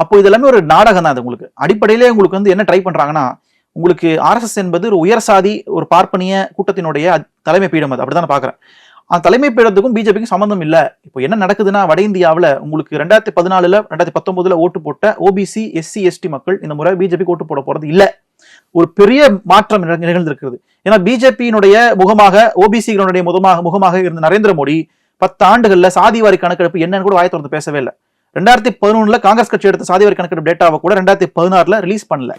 அப்போ இது எல்லாமே ஒரு நாடகம் தான். அது உங்களுக்கு அடிப்படையிலே உங்களுக்கு வந்து என்ன ட்ரை பண்றாங்கன்னா, உங்களுக்கு ஆர்எஸ்எஸ் என்பது ஒரு உயர் சாதி ஒரு பார்ப்பனிய கூட்டத்தினுடைய தலைமை பீடம், அது அப்படிதான் பாக்குறேன். அந்த தலைமை பீடத்துக்கும் பிஜேபிக்கும் சம்பந்தம் இல்ல. இப்போ என்ன நடக்குதுன்னா, வட இந்தியாவில் உங்களுக்கு 2014 2019 ஓட்டு போட்ட ஓபிசி எஸ்சி எஸ்டி மக்கள் இந்த முறை பிஜேபிக்கு ஓட்டு போட போறது இல்ல. ஒரு பெரிய மாற்றம் நிகழ்ந்திருக்கிறது. ஏன்னா பிஜேபியினுடைய முகமாக, ஓபிசிகளுடைய முகமாக இருந்த நரேந்திர மோடி 10 ஆண்டுகள்ல சாதிவாரி கணக்கெடுப்பு என்னன்னு கூட வாய் திறந்து பேசவே இல்லை. 2011 காங்கிரஸ் கட்சி எடுத்த சாதிவாரி கணக்கெடுப்பு டேட்டாவை கூட 2016 ரிலீஸ் பண்ணல.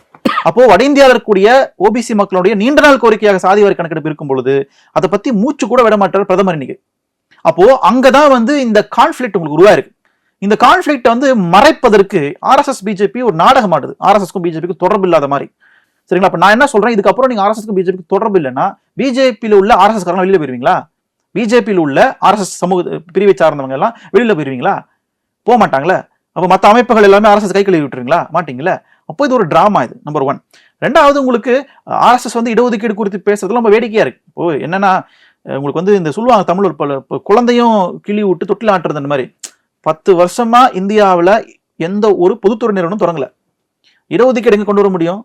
அப்போ வட இந்தியாவில் இருக்கக்கூடிய ஓபிசி மக்களுடைய நீண்ட நாள் கோரிக்கையாக சாதிவாரி கணக்கெடுப்பு இருக்கும் பொழுது அதை பத்தி மூச்சு கூட விட மாட்டார் பிரதமர் இன்னைக்கு. அப்போ அங்கதான் வந்து இந்த கான்ஃபிளிக்ட் உங்களுக்கு உருவாயிருக்கு. இந்த கான்ஃபிளிக்ட் வந்து மறைப்பதற்கு ஆர்எஸ்எஸ் பிஜேபி ஒரு நாடகம் ஆடுது, ஆர்எஸ்எஸ்க்கும் பிஜேபிக்கு தொடர்பு இல்லாத மாதிரி. சரிங்களா? அப்ப நான் என்ன சொல்றேன், இதுக்கப்புறம் நீங்க ஆர்எஸ்எஸ்க்கும் பிஜேபிக்கு தொடர்பு இல்லைன்னா பிஜேபியில உள்ள ஆர்எஸ்எஸ் காரங்க வெளியில போயிருவீங்களா? பிஜேபியில் உள்ள ஆர்எஸ்எஸ் சமூக பிரிவை சார்ந்தவங்க எல்லாம் வெளியில போயிருவீங்களா? போக மாட்டாங்களே. அப்ப மற்ற அமைப்புகள் எல்லாமே ஆர்எஸ்எஸ் கை கழுவி விட்டுருங்களா? மாட்டீங்களா? அப்போ இது ஒரு டிராமா. இது நம்பர் 1. 2வது, உங்களுக்கு ஆர்எஸ்எஸ் வந்து இடஒதுக்கீடு குறித்து பேசுறதுல ரொம்ப வேடிக்கையா இருக்கு. இப்போ என்னன்னா, உங்களுக்கு வந்து இந்த சொல்லுவாங்க தமிழ் குழந்தையும் கிளி விட்டு தொட்டில் ஆட்டுறது. அந்த மாதிரி 10 வருஷமா இந்தியாவில் எந்த ஒரு பொதுத்துறை நிறுவனம் தொடங்கல. இடஒதுக்கீடு எங்க கொண்டு வர முடியும்?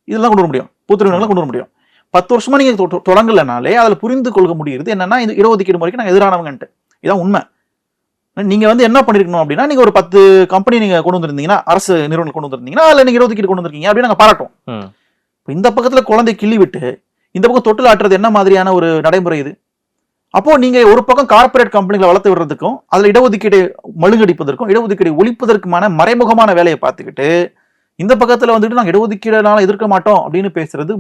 இதெல்லாம் கொண்டு வர முடியும், பொதுத்துறை நிறுவனங்களை கொண்டு வர முடியும். 10 வருஷமா நீங்க தொடங்கலனாலே அதுல புரிந்து கொள்ள முடியுது என்னன்னா, இந்த இடஒதுக்கீடு முறைக்கு நாங்க எதிரானவங்கன்ட்டு. இதான் உண்மை. நீங்க வந்து என்ன பண்ணிருக்கணும் அப்படின்னா, நீங்க ஒரு 10 கம்பெனி நீங்க கொண்டு வந்திருந்தீங்கன்னா, அரசு நிறுவனம் கொண்டு வந்திருந்தீங்கன்னா, அதுல நீங்க இடஒதுக்கீடு கொண்டு வந்திருக்கீங்க அப்படின்னு நாங்க பாராட்டும். இந்த பக்கத்துல குழந்தை கிள்ளி விட்டு இந்த பக்கம் தொட்டில் ஆட்டுறது என்ன மாதிரியான ஒரு நடைமுறை இது? அப்போ நீங்க ஒரு பக்கம் கார்பரேட் கம்பெனிகளை வளர்த்து விடுறதுக்கும் அதுல இடஒதுக்கீடு மழுங்கடிப்பதற்கும் இடஒதுக்கீடு ஒழிப்பதற்குமான மறைமுகமான வேலையை பார்த்துக்கிட்டு இந்த பக்கத்துல வந்துட்டு நாங்க இடஒதுக்கீடுனால எதிர்க்க மாட்டோம் அப்படின்னு பேசுறது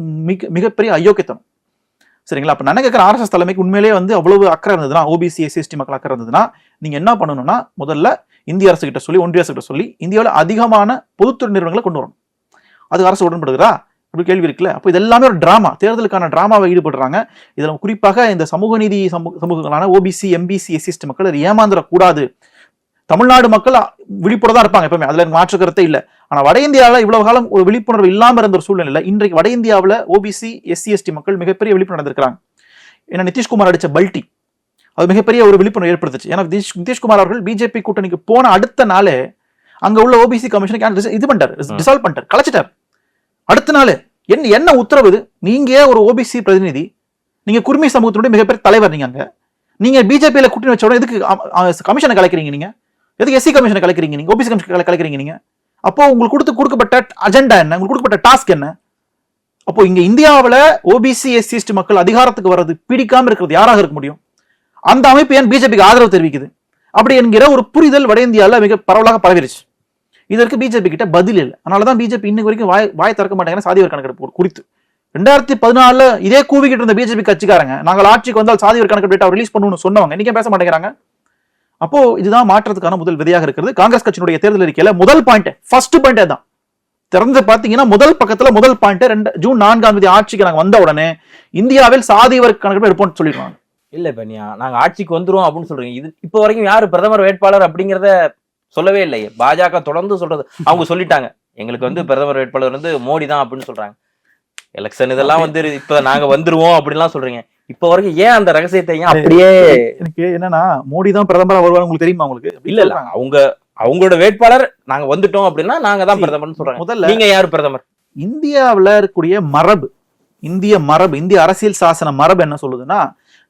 மிகப்பெரிய அயோக்கியத்தனம். சரிங்களா? அப்ப நான் கேட்கிற ஆர்எஸ்எஸ் தலைமைக்கு உண்மையிலேயே வந்து அவ்வளவு அக்கறை இருந்ததுன்னா, ஓபிசி எஸ்சி மக்கள் அக்கறை இருந்ததுன்னா, நீங்க என்ன பண்ணணும்னா, முதல்ல இந்திய அரசு கிட்ட சொல்லி, ஒன்றிய அரசு கிட்ட சொல்லி இந்தியாவில் அதிகமான பொதுத்துறை நிறுவனங்களை கொண்டு வரணும். அது அரசு உடன்படுகிறா? இப்படி கேள்வி இருக்குல்ல. அப்போ இது எல்லாமே ஒரு டிராமா, தேர்தலுக்கான டிராமாவை ஈடுபடுறாங்க. இதுல குறிப்பாக இந்த சமூக நீதி சமூகங்களான ஓபிசி எம்பிசி எஸ்சி மக்கள் அது ஏமாந்துடக்கூடாது. தமிழ்நாடு மக்கள் விழிப்புணர்வு தான் இருப்பாங்க எப்பவுமே, அதுல மாற்று கருத்தே இல்லை. ஆனா வட இந்தியாவில் இவ்வளவு காலம் ஒரு விழிப்புணர்வு இல்லாம இருந்த ஒரு சூழ்நிலை இன்றைக்கு வட இந்தியாவில் ஓபிசி எஸ்சி எஸ்டி மக்கள் மிகப்பெரிய விழிப்புணர்வு இருக்கிறாங்க. ஏன்னா நிதிஷ்குமார் அடிச்ச பல்டி அது மிகப்பெரிய ஒரு விழிப்புணர்வு ஏற்படுத்துச்சு. ஏன்னா நிதிஷ்குமார் அவர்கள் பிஜேபி கூட்டணிக்கு போன அடுத்த நாளே அங்க உள்ள ஓபிசி கமிஷனுக்கு இது பண்ணிட்டார், டிசால்வ் பண்ணிட்டார், கலைச்சிட்டார். அடுத்த நாள் என்ன உத்தரவு இது? நீங்க ஒரு ஓபிசி பிரதிநிதி, நீங்க குர்மி சமூகத்தினுடைய மிகப்பெரிய தலைவர், நீங்க பிஜேபியில கூட்டணி வச்ச உடனே எதுக்கு கமிஷனை கலைக்கிறீங்க? நீங்க எதுக்கு எஸ்சி கமிஷனை கலைக்கிறீங்க? நீங்க ஓபிசி கமிஷன் கலைக்கிறீங்க நீங்க? அப்போ உங்களுக்கு கொடுக்கப்பட்ட அஜெண்டா என்ன? உங்களுக்கு கொடுக்கப்பட்ட டாஸ்க் என்ன? அப்போ இங்க இந்தியாவில் ஓபிசி எஸ்சி எஸ்டி மக்கள் அதிகாரத்துக்கு வர்றது பிடிக்காம இருக்கிறது யாராக இருக்க முடியும்? அந்த அமைப்பு ஏன் பிஜேபிக்கு ஆதரவு தெரிவிக்குது அப்படி என்கிற ஒரு புரிதல் வட இந்தியாவில் மிக பரவலாக பரவிருச்சு. இதற்கு பிஜேபி கிட்ட பதில் இல்லை. அதனாலதான் பிஜேபி இன்னைக்கு வரைக்கும் வாய் திறக்க மாட்டேங்கிற சாதிவாரி கணக்கெடுப்பு குறித்து. 2014 இதே கூவிக்கிட்டு இருந்த பிஜேபி கட்சிக்காரங்க நாங்கள் ஆட்சிக்கு வந்தால் சாதிவாரி கணக்கெடுப்பு டேட்டா ரிலீஸ் பண்ணணும்னு சொன்னவங்க இன்னைக்கு பேச மாட்டேங்கிறாங்க. அப்போ இதுதான் மாற்றத்துக்கான முதல் விதையாக இருக்கிறது. காங்கிரஸ் கட்சியினுடைய தேர்தல் அறிக்கையில முதல் பாயிண்ட், ஃபர்ஸ்ட் பாயிண்ட் தான் திறந்து பாத்தீங்கன்னா முதல் பக்கத்துல முதல் பாயிண்ட் ஜூன் 4 ஆட்சிக்கு நாங்க வந்த உடனே இந்தியாவில் சாதி வர்க்க கணக்கெடுப்பு எடுப்போம்னு சொல்லிடுவாங்க. இல்ல இப்ப நாங்க ஆட்சிக்கு வந்துருவோம் அப்படின்னு சொல்றீங்க. இது இப்ப வரைக்கும் யாரு பிரதமர் வேட்பாளர் அப்படிங்கறத சொல்லவே இல்லையே. பாஜக தொடர்ந்து சொல்றது, அவங்க சொல்லிட்டாங்க எங்களுக்கு வந்து பிரதமர் வேட்பாளர் வந்து மோடி தான் அப்படின்னு சொல்றாங்க. எலெக்ஷன் இதெல்லாம் வந்து இப்ப நாங்க வந்துருவோம் அப்படின்லாம் சொல்றீங்க. இப்ப வரைக்கும் ஏன் அந்த ரகசியத்தை ஏன் அப்படியே? எனக்கு என்னன்னா மோடி தான் பிரதமரா வருவாங்க உங்களுக்கு தெரியுமா? உங்களுக்கு இல்ல அவங்களோட வேட்பாளர் நாங்க வந்துட்டோம் அப்படின்னா நாங்க தான் பிரதமர்னு சொல்றாங்க. முதல்ல நீங்க யாரு பிரதமர்? இந்தியாவில் இருக்கக்கூடிய மரபு, இந்திய அரசியல் சாசன மரபு என்ன சொல்லுதுன்னா,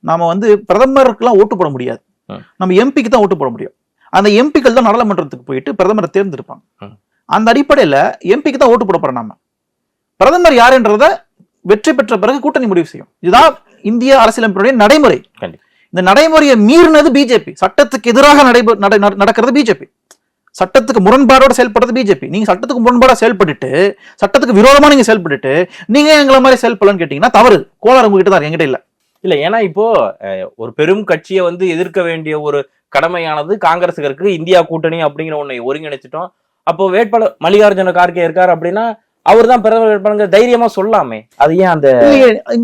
நாம வந்து பிரதமருக்குலாம் ஓட்டு போட முடியாது, நம்ம எம்பிக்கு தான் ஓட்டு போட முடியும். அந்த எம்பிக்கள் தான் நாடாளுமன்றத்துக்கு போயிட்டு பிரதமரை தேர்ந்தெடுப்பாங்க. அந்த அடிப்படையில எம்பிக்கு தான் ஓட்டு போட போறோம். நாம பிரதமர் யாருன்றத வெற்றி பெற்ற பிறகு கூட்டணி முடிவு செய்யும். இதுதான் இந்திய அரசியலமைப்புடைய நடைமுறை. இந்த நடைமுறையை மீறினது பிஜேபி. சட்டத்துக்கு எதிராக நடக்கிறது பிஜேபி. சட்டத்துக்கு முரண்பாடோட செயல்படுறது பிஜேபி. நீங்க சட்டத்துக்கு முரண்பாடா செயல்பட்டு, சட்டத்துக்கு விரோதமா நீங்க செயல்பட்டு நீங்க எங்களை மாதிரி செயல்படலன்னு கேட்டீங்கன்னா தவறு. கோளாறு உங்ககிட்ட தான், என்கிட்ட இல்ல. இல்ல ஏன்னா இப்போ ஒரு பெரும் கட்சியை வந்து எதிர்க்க வேண்டிய ஒரு கடமையானது காங்கிரஸுக்கு இருக்கு. இந்தியா கூட்டணி அப்படிங்கிற ஒன்னை ஒருங்கிணைச்சிட்டோம். அப்போ வேட்பாளர் மல்லிகார்ஜுன கார்கே இருக்காரு அப்படின்னா அவர் தான் பிரதமர் வேட்பாளர் தைரியமா சொல்லாமே. அது ஏன் அந்த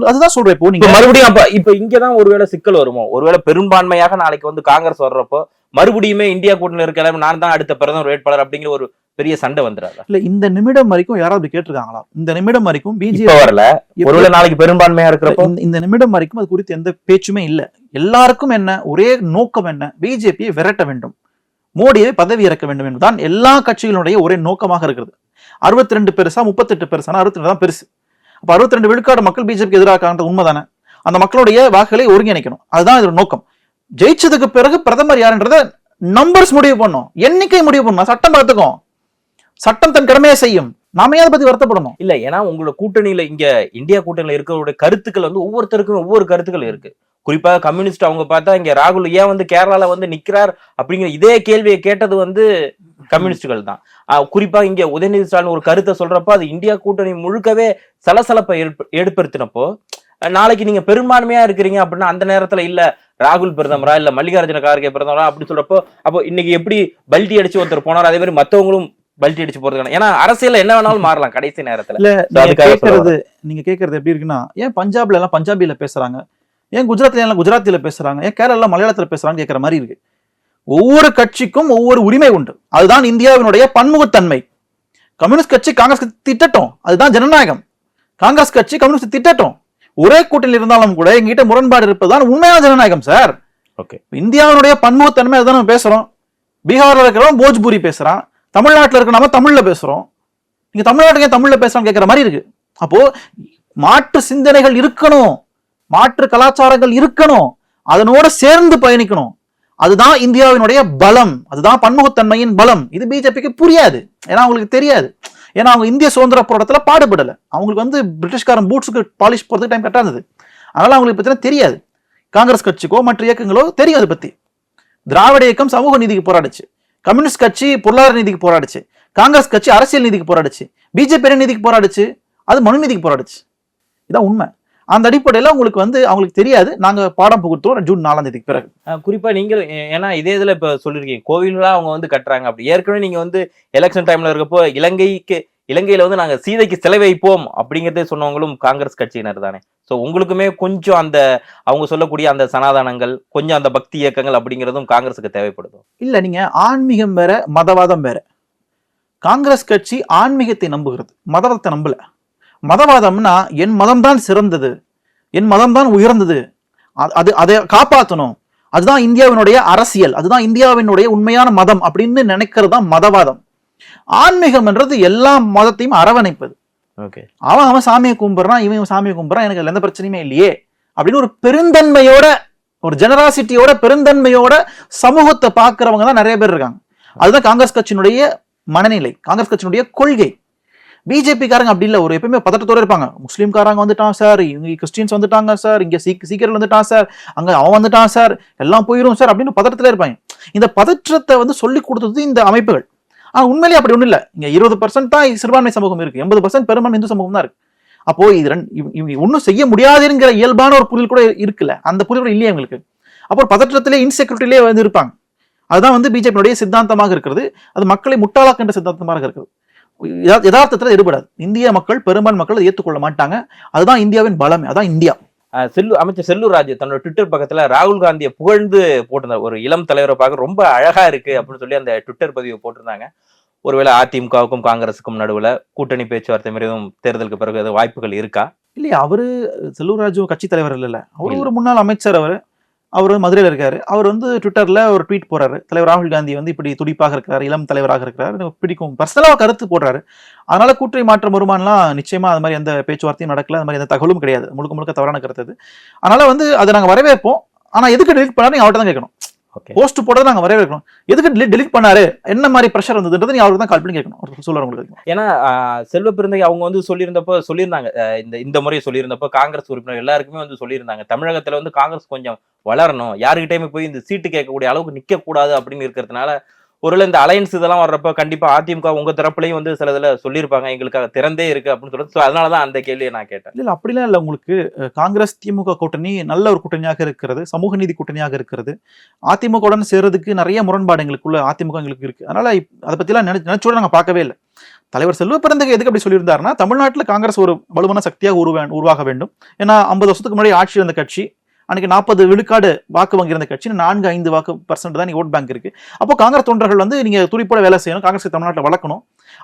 அதுதான் சொல்றேன். இப்போ நீங்க மறுபடியும் இப்ப இங்கதான் ஒருவேளை சிக்கல் வருமோ? ஒருவேளை பெரும்பான்மையாக நாளைக்கு வந்து காங்கிரஸ் வர்றப்போ மறுபடியுமே இந்தியா கூட்டணி இருக்க நான் தான் அடுத்த பிரதமர் வேட்பாளர் அப்படிங்கிற ஒரு பெரிய சண்டை வந்துடாது. இல்ல இந்த நிமிடம் வரைக்கும் யாராவது கேட்டிருக்காங்களா? இந்த நிமிடம் வரைக்கும் பிஜேபி வரல. ஒருவேளை நாளைக்கு பெரும்பான்மையா இருக்கிறப்போ இந்த நிமிடம் வரைக்கும் அது குறித்து எந்த பேச்சுமே இல்ல. எல்லாருக்கும் என்ன ஒரே நோக்கம், என்ன பிஜேபியை விரட்ட வேண்டும், மோடியை பதவி இறக்க வேண்டும் என்பதுதான் எல்லா கட்சிகளுடைய ஒரே நோக்கமாக இருக்கிறது. 62 பெருசா 38 பெருசா? 62 தான் பெருசு. அப்ப 62 விழுக்காடு மக்கள் பிஜேபிக்கு எதிராக உண்மைதானே? அந்த மக்களுடைய வாக்குகளை ஒருங்கிணைக்கணும், அதுதான் இதோட நோக்கம். ஜெயிச்சதுக்கு பிறகு பிரதமர் யாருன்றத நம்பர்ஸ் முடிவு பண்ணும், எண்ணிக்கை முடிவு பண்ணும், சட்டம் பார்த்துக்கும், சட்டம் தன் கடமையை செய்யும். நாம ஏன் அதை பத்தி வருத்தப்படணும்? இல்ல ஏன்னா உங்களோட கூட்டணியில இங்க இந்தியா கூட்டணியில இருக்கிற கருத்துக்கள் வந்து ஒவ்வொருத்தருக்கும் ஒவ்வொரு கருத்துக்கள் இருக்கு. குறிப்பாக கம்யூனிஸ்ட் அவங்க பார்த்தா இங்க ராகுல் ஏன் வந்து கேரளால வந்து நிக்கிறார் அப்படிங்கிற இதே கேள்வியை கேட்டது வந்து கம்யூனிஸ்டுகள் தான். குறிப்பாக இங்க உதயநிதி ஸ்டாலின் ஒரு கருத்தை சொல்றப்போ அது இந்தியா கூட்டணி முழுக்கவே சலசலப்பை ஏற்படுத்தினப்போ, நாளைக்கு நீங்க பெரும்பான்மையா இருக்கிறீங்க அப்படின்னா அந்த நேரத்துல இல்ல ராகுல் பிரதமரா இல்ல மல்லிகார்ஜுன கார்கே பிரதமரா அப்படி சொல்றப்போ, அப்போ இன்னைக்கு எப்படி பல்டி அடிச்சு ஒருத்தர் போனார், அதே மாதிரி மத்தவங்களும் பல்டி அடிச்சு போறதுக்கான, ஏன்னா அரசியல் என்ன வேணாலும் மாறலாம் கடைசி நேரத்துல. நீங்க கேட்கறது எப்படி இருக்குன்னா, ஏன் பஞ்சாப்ல எல்லாம் பஞ்சாபில பேசுறாங்க, ஏன் குஜராத்ல எல்லாம் குஜராத்தில பேசுறாங்க, ஏன் கேரளா மலையாளத்துல பேசுறாங்க கேட்கிற மாதிரி இருக்கு. ஒவ்வொரு கட்சிக்கும் ஒவ்வொரு உரிமை உண்டு. அதுதான் இந்தியாவினுடைய பன்முகத்தன்மை. கம்யூனிஸ்ட் கட்சி காங்கிரஸ் திட்டட்டும், அதுதான் ஜனநாயகம். காங்கிரஸ் கட்சி கம்யூனிஸ்ட் திட்டட்டும், ஒரே கூட்டணியில் இருந்தாலும் கூட எங்கிட்ட முரண்பாடு இருப்பதுதான் உண்மையான ஜனநாயகம் சார். இந்தியாவினுடைய பன்முகத்தன்மை அதுதான் நம்ம பேசுறோம். பீகார்ல இருக்கிறவன் போஜ்பூரி பேசுறான், தமிழ்நாட்டில் இருக்க நாம தமிழ்ல பேசுறோம். நீங்க தமிழ்நாட்டுக்கு தமிழ்ல பேசலாம் கேட்கிற மாதிரி இருக்கு. அப்போ மாற்று சிந்தனைகள் இருக்கணும், மாற்று கலாச்சாரங்கள் இருக்கணும், அதனோட சேர்ந்து பயணிக்கணும். அதுதான் இந்தியாவினுடைய பலம், அதுதான் பன்முகத்தன்மையின் பலம். இது பிஜேபிக்கு புரியாது, ஏன்னா அவங்களுக்கு தெரியாது. ஏன்னா அவங்க இந்திய சுதந்திர போராட்டத்துல பாடுபடல. அவங்களுக்கு வந்து பிரிட்டிஷ்காரன் பூட்ஸுக்கு பாலிஷ் போறதுக்கு டைம் கரெக்டா இருந்தது. அதனால அவங்களுக்கு பத்தின தெரியாது. காங்கிரஸ் கட்சிக்கோ மற்ற இயக்கங்களோ தெரியும் அதை பத்தி. திராவிட இயக்கம் சமூக நீதிக்கு போராடுச்சு, கம்யூனிஸ்ட் கட்சி பொருளாதார நீதிக்கு போராடுச்சு, காங்கிரஸ் கட்சி அரசியல் நீதிக்கு போராடுச்சு, பிஜேபி நீதிக்கு போராடுச்சு, அது மனு நீதிக்கு போராடுச்சு. இதான் உண்மை. அந்த அடிப்படையில உங்களுக்கு வந்து அவங்களுக்கு தெரியாது. நாங்க பாடம் புகுத்தோம் ஜூன் 4 பிறகு. குறிப்பா நீங்க ஏன்னா இதே இதுல இப்ப சொல்லிருக்கீங்க கோவில்களா அவங்க வந்து கட்டுறாங்க அப்படி. ஏற்கனவே நீங்க வந்து எலெக்ஷன் டைம்ல இருக்கப்போ இலங்கையில வந்து நாங்க சீதைக்கு சிலை வைப்போம் அப்படிங்கறதே சொன்னவங்களும் காங்கிரஸ் கட்சியினர் தானே. சோ உங்களுக்குமே கொஞ்சம் அந்த அவங்க சொல்லக்கூடிய அந்த சனாதனங்கள், கொஞ்சம் அந்த பக்தி இயக்கங்கள் அப்படிங்கிறதும் காங்கிரஸுக்கு தேவைப்படுது. இல்ல நீங்க ஆன்மீகம் வேற மதவாதம் வேற. காங்கிரஸ் கட்சி ஆன்மீகத்தை நம்புகிறது, மதத்தை நம்பல. மதவாதம்னா என் மதம் தான் சிறந்தது, என் மதம் தான் உயர்ந்தது, அதை காப்பாற்றணும், அதுதான் இந்தியாவினுடைய அரசியல், அதுதான் இந்தியாவினுடைய உண்மையான மதம் அப்படின்னு நினைக்கிறது தான் மதவாதம். ஆன்மீகம் என்றது எல்லா மதத்தையும் அரவணைப்பது. அவன் சாமியை கும்பிடுறான், இவன் சாமியை கும்பிடுறான், எனக்கு எந்த பிரச்சனையுமே இல்லையே அப்படின்னு ஒரு பெருந்தன்மையோட, ஒரு ஜெனராசிட்டியோட, பெருந்தன்மையோட சமூகத்தை பார்க்கிறவங்க தான் நிறைய பேர் இருக்காங்க. அதுதான் காங்கிரஸ் கட்சியினுடைய மனநிலை, காங்கிரஸ் கட்சியினுடைய கொள்கை. பிஜேபி காரங்க அப்படி இல்லை, ஒரு எப்பயுமே பதட்டத்தோட இருப்பாங்க. முஸ்லீம்காரங்க வந்துட்டான் சார், இங்க கிறிஸ்டியன்ஸ் வந்துட்டாங்க சார், இங்க சீக்கிரம் வந்துட்டான் சார், அங்க அவன் வந்துட்டான் சார், எல்லாம் போயிடும் சார் அப்படின்னு பதட்டத்துல இருப்பாங்க. இந்த பதற்றத்தை வந்து சொல்லி கொடுத்தது இந்த அமைப்புகள். ஆனா உண்மையிலேயே அப்படி ஒண்ணும் இல்லை. இங்க 20% தான் சிறுபான்மை சமூகம் இருக்கு, 80% பெரும்பான்மை இந்து சமூகம் தான் இருக்கு. அப்போ இது ஒன்னும் செய்ய முடியாதுங்கிற இயல்பான ஒரு புரிதல் கூட இருக்குல்ல, அந்த புரிதல் கூட இல்லையா உங்களுக்கு. அப்போ பதற்றத்திலே இன்செக்யூரிட்டிலே வந்து இருப்பாங்க. அதுதான் வந்து பிஜேபியுடைய சித்தாந்தமாக இருக்கிறது. அது மக்களை முட்டாளாக்கின்ற சித்தாந்தமாக இருக்கிறது. யதார்த்தத்தில் எடுபடாது. இந்திய மக்கள், பெரும்பான்மை மக்கள் அதை ஏற்றுக்கொள்ள மாட்டாங்க. அதுதான் இந்தியாவின் பலம், அதான் இந்தியா. அமைச்சர் செல்லூர் ராஜு தன்னோட ட்விட்டர் பக்கத்துல ராகுல் காந்தியை புகழ்ந்து போட்டிருந்தார். ஒரு இளம் தலைவரை பார்க்க ரொம்ப அழகா இருக்கு அப்படின்னு சொல்லி அந்த ட்விட்டர் பதிவு போட்டிருந்தாங்க. ஒருவேளை அதிமுகவுக்கும் காங்கிரஸுக்கும் நடுவுல கூட்டணி பேச்சுவார்த்தை மீதும் தேர்தலுக்கு பிறகு வாய்ப்புகள் இருக்கா? இல்லையா, அவரு செல்லூர் ராஜு கட்சி தலைவர் இல்ல, அவரு ஒரு முன்னாள் அமைச்சர். அவர் மதுரையில் இருக்காரு. அவர் வந்து ட்விட்டர்ல ஒரு ட்வீட் போறாரு, தலைவர் ராகுல் காந்தி வந்து இப்படி துடிப்பாக இருக்கிறார், இளம் தலைவராக இருக்கிறார், பிடிக்கும், பர்சனலா கருத்து போடுறாரு. அதனால கூட்டணி மாற்றம் வருமானலாம் நிச்சயமா அது மாதிரி எந்த பேச்சுவார்த்தையும் நடக்கல, அது மாதிரி எந்த தகவலும் கிடையாது, முழுக்க முழுக்க தவறான கருத்து அது. அதனால வந்து அதை நாங்க வரவேற்போம். ஆனா எதுக்கு டெலிட் பண்ணாரு அவர்கிட்ட தான் கேட்கணும். போஸ்ட் போட்டதை நாங்க வரவேற்கணும். எதுக்கு டெலிட் பண்ணாரு, என்ன மாதிரி பிரஷர் வந்ததுன்றது நீ அவருக்கு தான் கால் பண்ணி கேட்கணும். அவர் சொல்லுவார் உங்களுக்கு. ஏன்னா செல்வ பெருந்தகை அவங்க வந்து சொல்லியிருந்தாங்க, இந்த முறையை சொல்லியிருந்தப்போ காங்கிரஸ் உறுப்பினர் எல்லாருக்குமே வந்து சொல்லியிருந்தாங்க, தமிழகத்துல வந்து காங்கிரஸ் கொஞ்சம் வளரணும், யாருக்கிட்டையுமே போய் இந்த சீட்டு கேட்கக்கூடிய அளவுக்கு நிக்க கூடாது அப்படின்னு இருக்கிறதுனால ஒருவேளை இந்த அலையன்ஸ் இதெல்லாம் வர்றப்ப கண்டிப்பா அதிமுக உங்க தரப்புலையும் வந்து சில இதுல சொல்லியிருப்பாங்க எங்களுக்காக திறந்தே இருக்கு அப்படின்னு சொல்லிட்டு. அதனாலதான் அந்த கேள்வியை நான் கேட்டேன். இல்ல அப்படிலாம் இல்ல. உங்களுக்கு காங்கிரஸ் திமுக கூட்டணி நல்ல ஒரு கூட்டணியாக இருக்கிறது, சமூக நீதி கூட்டணியாக இருக்கிறது. அதிமுகவுடன் சேர்றதுக்கு நிறைய முரண்பாடு எங்களுக்குள்ள அதிமுக எங்களுக்கு இருக்கு. அதனால அதை பத்திலாம் நினைச்சோட நாங்க பார்க்கவே இல்லை. தலைவர் செல்வ பெருந்தகை எதுக்கு அப்படி சொல்லியிருந்தாருன்னா, தமிழ்நாட்டில் காங்கிரஸ் ஒரு வலுவான சக்தியாக உருவாக வேண்டும். ஏன்னா 50 வருஷத்துக்கு முன்னாடி ஆட்சி வந்த கட்சி, அன்னைக்கு 40 விழுக்காடு வாக்கு வங்கி இருந்த கட்சி 4-5% தான் ஓட் பேங்க் இருக்கு. அப்போ காங்கிரஸ் தொண்டர்கள் வந்து நீங்க துடிப்போட வேலை செய்யணும், காங்கிரஸ் தமிழ்நாட்டில் வளர்க்கணும்.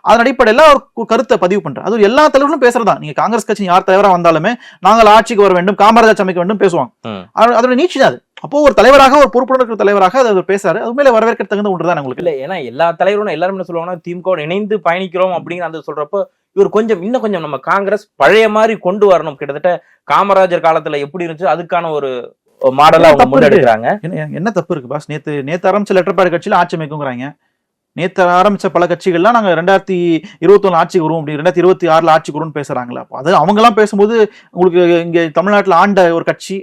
அதன் அடிப்படையில் ஒரு கருத்தை பதிவு பண்றாரு. அது எல்லா தலைவர்களும் பேசுறதா. நீங்க காங்கிரஸ் கட்சி யார் தலைவராக வந்தாலுமே நாங்கள் ஆட்சிக்கு வர வேண்டும், காமராஜர் அமைக்க வேண்டும் பேசுவாங்க. அதோட நீட்சி தான் அது. அப்போ ஒரு தலைவராக, ஒரு பொறுப்புடன் இருக்கிற தலைவராக அதை பேசுறாரு. அது மேலே வரவேற்க தகுந்த ஒன்று தான் உங்களுக்கு. இல்லை, ஏன்னா எல்லா தலைவரும் எல்லாரும் என்ன சொல்லுவாங்கன்னா திமுக இணைந்து பயணிக்கிறோம் அப்படிங்கிற அந்த சொல்றப்போ இவர் இன்னும் கொஞ்சம் நம்ம காங்கிரஸ் பழைய மாதிரி கொண்டு வரணும். கிட்டத்தட்ட காமராஜர் காலத்துல எப்படி இருந்துச்சு அதுக்கான ஒரு மாடலா அவங்க முன்னெடுக்கிறாங்க. என்ன தப்பு இருக்கு பாஸ்? நேத்து ஆரம்பிச்ச லெட்டர்பாடு கட்சியில ஆட்சி அமைக்குங்கிறாங்க. நேத்து ஆரம்பிச்ச பல கட்சிகள்லாம் நாங்க 2021 ஆட்சிக்கு வருவோம், அப்படி 2026 ஆட்சிக்கு வருவோம்னு பேசுறாங்களா? அது அவங்க எல்லாம் பேசும்போது உங்களுக்கு இங்க தமிழ்நாட்டில் ஆண்ட கட்சி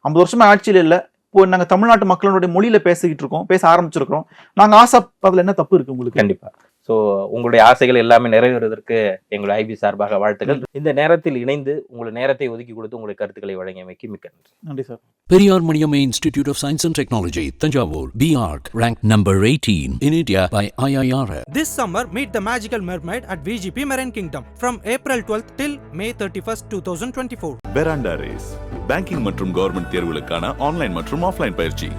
50 வருஷமா ஆட்சியில் இல்லை. இப்போ நாங்க தமிழ்நாட்டு மக்களுடைய மொழியில பேச ஆரம்பிச்சிருக்கிறோம். நாங்க ஆசை, அதுல என்ன தப்பு இருக்கு உங்களுக்கு? கண்டிப்பா. சோ உங்களுடைய ஆசைகள் எல்லாமே நிறைவேறுவதற்கு எங்களுடைய ஐபி சார்பாக வாழ்த்துக்கள். இந்த நேரத்தில் இணைந்து உங்களுடைய நேரத்தை ஒதுக்கி கொடுத்து உங்களுடைய கருத்துக்களை வழங்கியமைக்கு மிக்க நன்றி. நன்றி sir. Periyar Maniam Institute of Science and Technology, Thanjavur, BARC, ranked number 18 in India by IIR. This summer, meet the magical mermaid at VGP Marine Kingdom from April 12th till May 31st, 2024. பெராண்டா race banking மற்றும் government தேர்வுகளுக்கான online மற்றும் offline பயிற்சி.